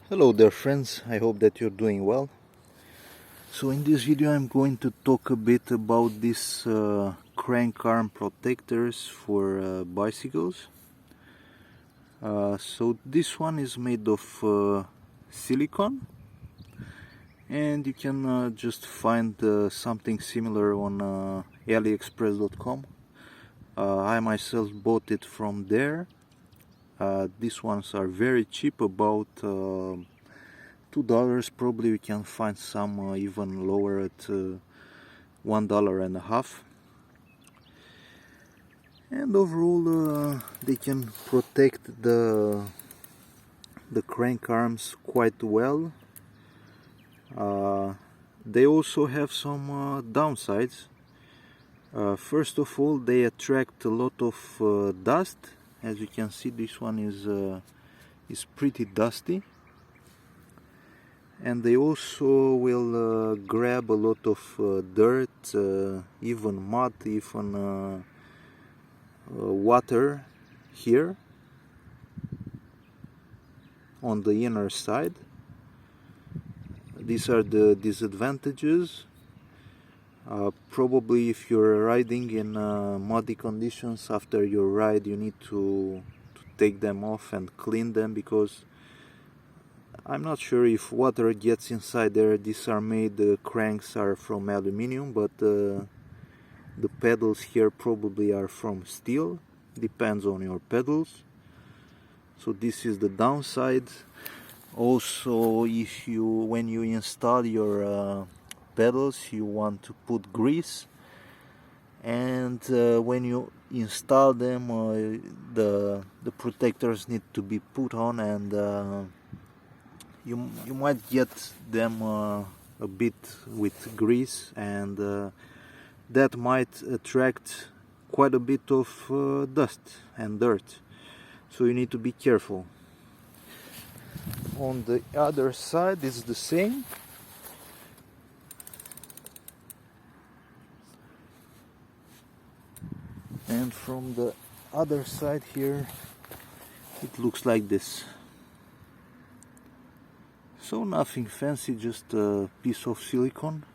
Hello there friends, I hope that you're doing well. So in this video I'm going to talk a bit about these crank arm protectors for bicycles. So this one is made of silicone, and you can just find something similar on aliexpress.com. I myself bought it from there. These ones are very cheap, about $2. Probably we can find some even lower at $1.50. And overall they can protect the crank arms quite well. They also have some downsides. First of all, they attract a lot of dust. As you can see, this one is pretty dusty, and they also will grab a lot of dirt, even mud, even water here on the inner side. These are the disadvantages. Probably if you're riding in muddy conditions, after your ride you need to take them off and clean them, because I'm not sure if water gets inside there. These are made, the cranks are from aluminium, but the pedals here probably are from steel. Depends on your pedals. So this is the downside. Also, when you install your pedals, you want to put grease, and when you install them, the protectors need to be put on, and you might get them a bit with grease, and that might attract quite a bit of dust and dirt, so you need to be careful. On the other side it's the same. And from the other side here it looks like this. So nothing fancy, just a piece of silicone.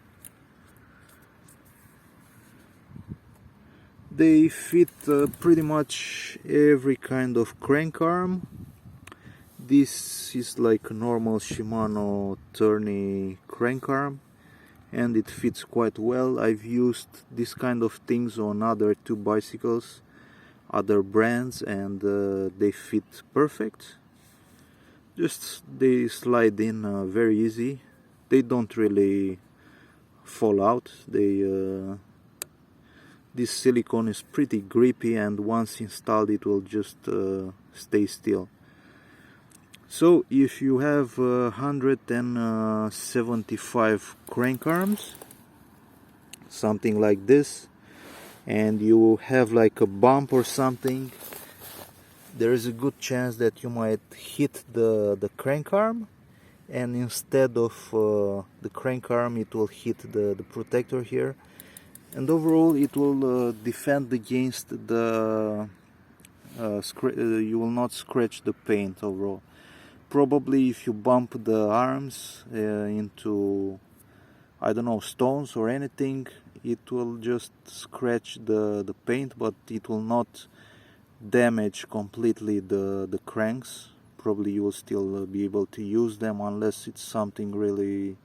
They fit pretty much every kind of crank arm. This is like a normal Shimano tourney crank arm, and it fits quite well. I've used this kind of things on other two bicycles, other brands, and they fit perfect. Just they slide in very easy. They don't really fall out. This silicone is pretty grippy, and once installed it will just stay still. So if you have 175 crank arms, something like this, and you have like a bump or something, there is a good chance that you might hit the crank arm, and instead of the crank arm it will hit the protector here, and overall it will defend against the you will not scratch the paint overall. Probably if you bump the arms into, I don't know, stones or anything, it will just scratch the paint, but it will not damage completely the cranks. Probably you will still be able to use them, unless it's something really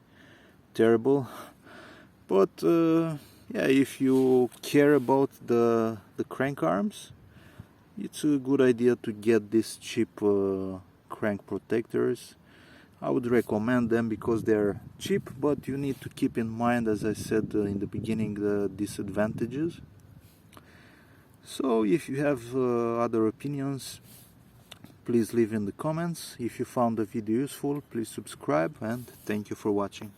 terrible. But yeah, if you care about the crank arms, it's a good idea to get this cheap crank protectors. I would recommend them because they're cheap, but you need to keep in mind, as I said in the beginning, the disadvantages. So if you have other opinions, please leave in the comments. If you found the video useful, please subscribe, and thank you for watching.